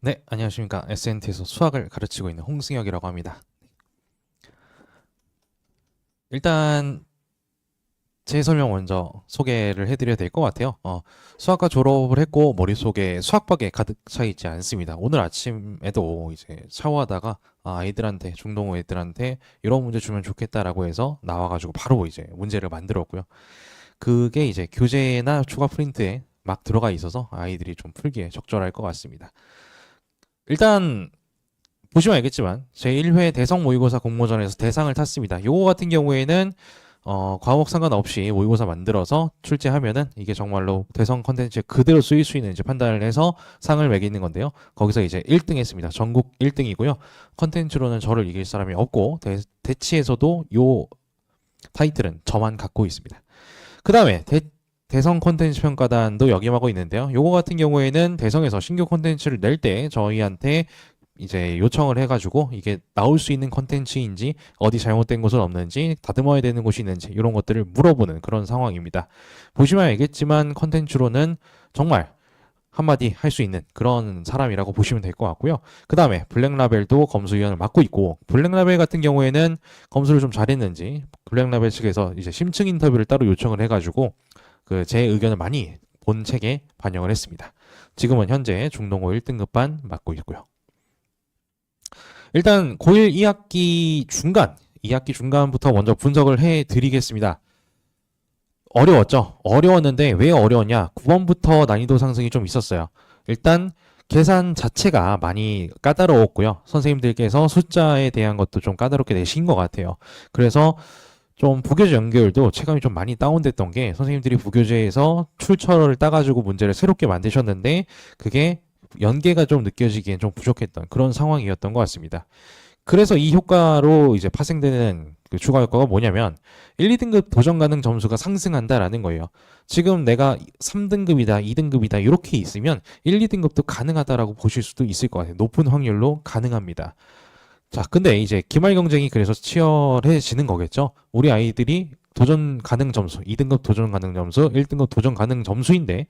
네, 안녕하십니까. SNT에서 수학을 가르치고 있는 홍승혁이라고 합니다. 일단 제 설명 먼저 소개를 해드려야 될 것 같아요. 수학과 졸업을 했고 머릿속에 수학밖에 가득 차 있지 않습니다. 오늘 아침에도 이제 샤워하다가 아이들한테 중동호 애들한테 이런 문제 주면 좋겠다라고 해서 나와가지고 바로 이제 문제를 만들었고요. 그게 이제 교재나 추가 프린트에 막 들어가 있어서 아이들이 좀 풀기에 적절할 것 같습니다. 일단 보시면 알겠지만 제1회 대성 모의고사 공모전에서 대상을 탔습니다. 요거 같은 경우에는 과목 상관없이 모의고사 만들어서 출제하면은 이게 정말로 대성 컨텐츠에 그대로 쓰일 수 있는지 판단을 해서 상을 매기는 건데요. 거기서 이제 1등 했습니다. 전국 1등이고요. 컨텐츠로는 저를 이길 사람이 없고 대치에서도 요 타이틀은 저만 갖고 있습니다. 그 다음에 대성 콘텐츠 평가단도 역임하고 있는데요. 요거 같은 경우에는 대성에서 신규 콘텐츠를 낼 때 저희한테 이제 요청을 해가지고 이게 나올 수 있는 컨텐츠인지 어디 잘못된 곳은 없는지 다듬어야 되는 곳이 있는지 이런 것들을 물어보는 그런 상황입니다. 보시면 알겠지만 컨텐츠로는 정말 한마디 할 수 있는 그런 사람이라고 보시면 될 것 같고요. 그 다음에 블랙라벨도 검수위원을 맡고 있고 블랙라벨 같은 경우에는 검수를 좀 잘했는지 블랙라벨 측에서 이제 심층 인터뷰를 따로 요청을 해가지고 그 제 의견을 많이 본 책에 반영을 했습니다. 지금은 현재 중동고 1등급반 맡고 있고요. 일단 고1 2학기 중간부터 먼저 분석을 해드리겠습니다. 어려웠죠? 어려웠는데 왜 어려웠냐? 9번부터 난이도 상승이 좀 있었어요. 일단 계산 자체가 많이 까다로웠고요. 선생님들께서 숫자에 대한 것도 좀 까다롭게 내신 것 같아요. 그래서 좀 부교재 연결도 체감이 좀 많이 다운됐던 게 선생님들이 부교재에서 출처를 따가지고 문제를 새롭게 만드셨는데 그게 연계가 좀 느껴지기엔 좀 부족했던 그런 상황이었던 것 같습니다. 그래서 이 효과로 이제 파생되는 그 추가 효과가 뭐냐면 1, 2등급 도전 가능 점수가 상승한다라는 거예요. 지금 내가 3등급이다, 2등급이다 이렇게 있으면 1, 2등급도 가능하다라고 보실 수도 있을 것 같아요. 높은 확률로 가능합니다. 자, 근데 이제 기말 경쟁이 그래서 치열해지는 거겠죠. 우리 아이들이 도전 가능 점수, 2등급 도전 가능 점수, 1등급 도전 가능 점수인데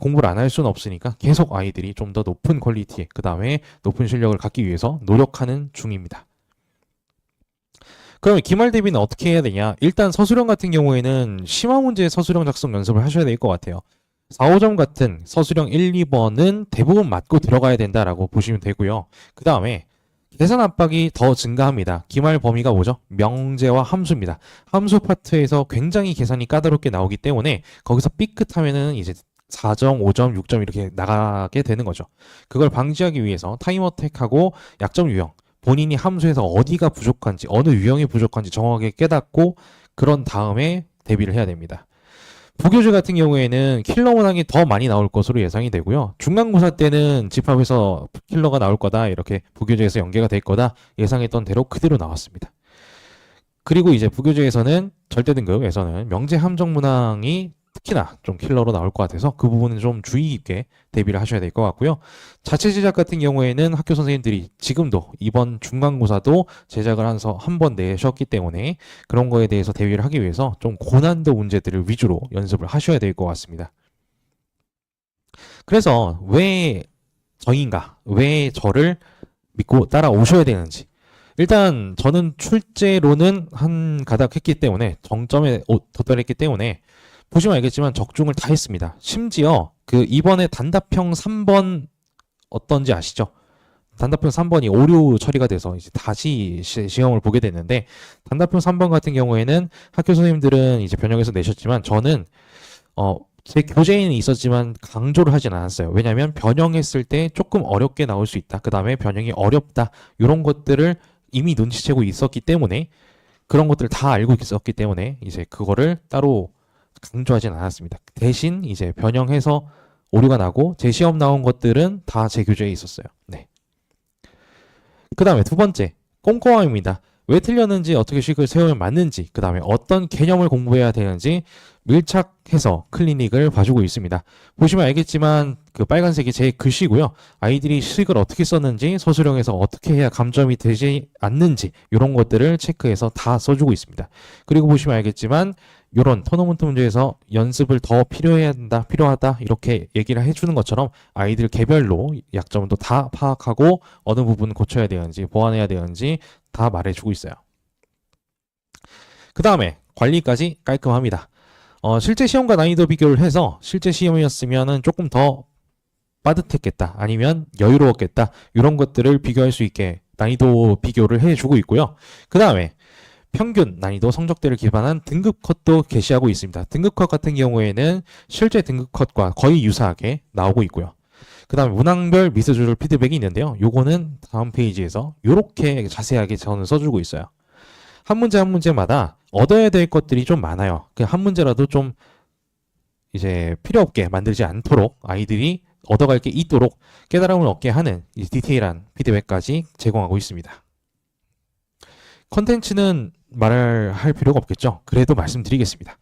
공부를 안 할 수는 없으니까 계속 아이들이 좀 더 높은 퀄리티에 그 다음에 높은 실력을 갖기 위해서 노력하는 중입니다. 그러면 기말 대비는 어떻게 해야 되냐? 일단 서술형 같은 경우에는 심화 문제 서술형 작성 연습을 하셔야 될 것 같아요. 4, 5점 같은 서술형 1, 2번은 대부분 맞고 들어가야 된다라고 보시면 되고요. 그 다음에 계산 압박이 더 증가합니다. 기말 범위가 뭐죠? 명제와 함수입니다. 함수 파트에서 굉장히 계산이 까다롭게 나오기 때문에 거기서 삐끗하면은 이제 4점, 5점, 6점 이렇게 나가게 되는 거죠. 그걸 방지하기 위해서 타임 어택하고 약점 유형, 본인이 함수에서 어디가 부족한지, 어느 유형이 부족한지 정확하게 깨닫고 그런 다음에 대비를 해야 됩니다. 부교재 같은 경우에는 킬러 문항이 더 많이 나올 것으로 예상이 되고요. 중간고사 때는 집합에서 킬러가 나올 거다 이렇게 부교재에서 연계가 될 거다 예상했던 대로 그대로 나왔습니다. 그리고 이제 부교재에서는 절대 등급에서는 명제 함정 문항이 특히나 좀 킬러로 나올 것 같아서 그 부분은 좀 주의 깊게 대비를 하셔야 될 것 같고요. 자체 제작 같은 경우에는 학교 선생님들이 지금도 이번 중간고사도 제작을 한 번 내셨기 때문에 그런 거에 대해서 대비를 하기 위해서 좀 고난도 문제들을 위주로 연습을 하셔야 될 것 같습니다. 그래서 왜 저인가? 왜 저를 믿고 따라오셔야 되는지. 일단 저는 출제로는 한 가닥 했기 때문에 정점에 도달했기 때문에 보시면 알겠지만 적중을 다 했습니다. 심지어 그 이번에 단답형 3번 어떤지 아시죠? 단답형 3번이 오류 처리가 돼서 이제 다시 시험을 보게 됐는데 단답형 3번 같은 경우에는 학교 선생님들은 이제 변형해서 내셨지만 저는 제 교재에는 있었지만 강조를 하진 않았어요. 왜냐하면 변형했을 때 조금 어렵게 나올 수 있다. 그 다음에 변형이 어렵다. 이런 것들을 이미 눈치채고 있었기 때문에 그런 것들을 다 알고 있었기 때문에 이제 그거를 따로 강조하진 않았습니다. 대신 이제 변형해서 오류가 나고 제 시험 나온 것들은 다 제 교재에 있었어요. 네. 그 다음에 두 번째 꼼꼼함입니다. 왜 틀렸는지, 어떻게 식을 세우면 맞는지, 그 다음에 어떤 개념을 공부해야 되는지 밀착해서 클리닉을 봐주고 있습니다. 보시면 알겠지만 그 빨간색이 제 글씨고요. 아이들이 식을 어떻게 썼는지, 서술형에서 어떻게 해야 감점이 되지 않는지 이런 것들을 체크해서 다 써주고 있습니다. 그리고 보시면 알겠지만 이런 토너먼트 문제에서 연습을 더 필요해야 한다, 필요하다 이렇게 얘기를 해주는 것처럼 아이들 개별로 약점도 다 파악하고 어느 부분 고쳐야 되는지, 보완해야 되는지 다 말해주고 있어요. 그 다음에 관리까지 깔끔합니다. 실제 시험과 난이도 비교를 해서 실제 시험이었으면 조금 더 빠듯했겠다, 아니면 여유로웠겠다, 이런 것들을 비교할 수 있게 난이도 비교를 해주고 있고요. 그 다음에 평균 난이도 성적대를 기반한 등급 컷도 게시하고 있습니다. 등급 컷 같은 경우에는 실제 등급 컷과 거의 유사하게 나오고 있고요. 그 다음에 문항별 미스 조절 피드백이 있는데요. 요거는 다음 페이지에서 이렇게 자세하게 저는 써주고 있어요. 한 문제 한 문제마다 얻어야 될 것들이 좀 많아요. 그 한 문제라도 좀 이제 필요 없게 만들지 않도록 아이들이 얻어갈 게 있도록 깨달음을 얻게 하는 이 디테일한 피드백까지 제공하고 있습니다. 컨텐츠는 말할 필요가 없겠죠. 그래도 말씀드리겠습니다.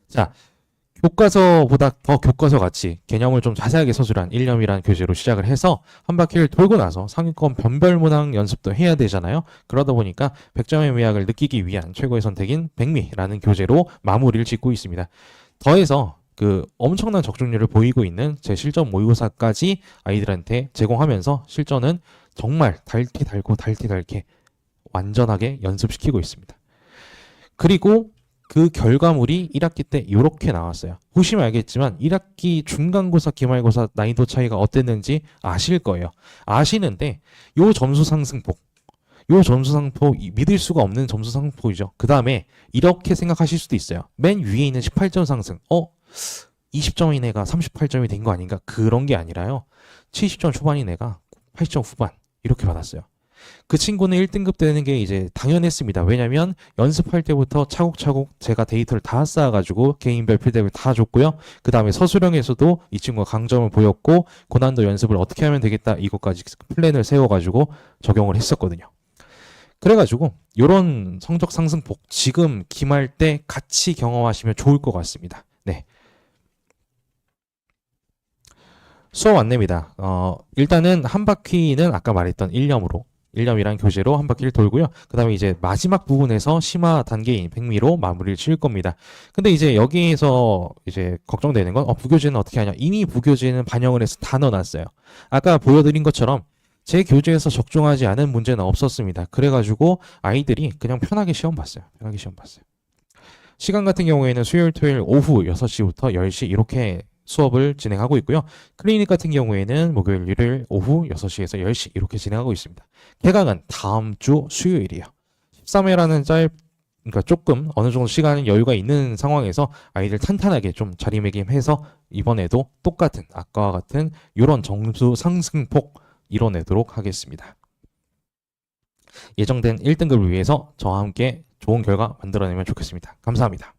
자, 교과서보다 더 교과서 같이 개념을 좀 자세하게 서술한 일념이라는 교재로 시작을 해서 한 바퀴를 돌고 나서 상위권 변별 문항 연습도 해야 되잖아요. 그러다 보니까 100점의 미학을 느끼기 위한 최고의 선택인 백미라는 교재로 마무리를 짓고 있습니다. 더해서 그 엄청난 적중률을 보이고 있는 제 실전 모의고사까지 아이들한테 제공하면서 실전은 정말 달티 달게 완전하게 연습시키고 있습니다. 그리고 그 결과물이 1학기 때 이렇게 나왔어요. 보시면 알겠지만 1학기 중간고사, 기말고사 난이도 차이가 어땠는지 아실 거예요. 아시는데 요 점수 상승폭, 믿을 수가 없는 점수 상승폭이죠. 그 다음에 이렇게 생각하실 수도 있어요. 맨 위에 있는 18점 상승, 20점인 애가 38점이 된 거 아닌가? 그런 게 아니라요. 70점 초반인 애가 80점 후반 이렇게 받았어요. 그 친구는 1등급 되는 게 이제 당연했습니다. 왜냐면 연습할 때부터 차곡차곡 제가 데이터를 다 쌓아가지고 개인별 피드백을 다 줬고요. 그 다음에 서술형에서도 이 친구가 강점을 보였고 고난도 연습을 어떻게 하면 되겠다 이것까지 플랜을 세워가지고 적용을 했었거든요. 그래가지고 이런 성적 상승폭 지금 기말 때 같이 경험하시면 좋을 것 같습니다. 네. 수업 안내입니다. 일단은 한 바퀴는 아까 말했던 일념이란 교재로 한 바퀴를 돌고요. 그 다음에 이제 마지막 부분에서 심화 단계인 백미로 마무리를 지을 겁니다. 근데 이제 여기에서 이제 걱정되는 건 부교재는 어떻게 하냐. 이미 부교재는 반영을 해서 다 넣어놨어요. 아까 보여드린 것처럼 제 교재에서 적중하지 않은 문제는 없었습니다. 그래가지고 아이들이 그냥 편하게 시험 봤어요. 시간 같은 경우에는 수요일, 토요일 오후 6시부터 10시 이렇게 수업을 진행하고 있고요. 클리닉 같은 경우에는 목요일, 일요일 오후 6시에서 10시 이렇게 진행하고 있습니다. 개강은 다음 주 수요일이에요. 13회라는 그러니까 조금 어느 정도 시간은 여유가 있는 상황에서 아이들 탄탄하게 좀 자리매김해서 이번에도 똑같은 아까와 같은 이런 점수 상승폭 이뤄내도록 하겠습니다. 예정된 1등급을 위해서 저와 함께 좋은 결과 만들어내면 좋겠습니다. 감사합니다.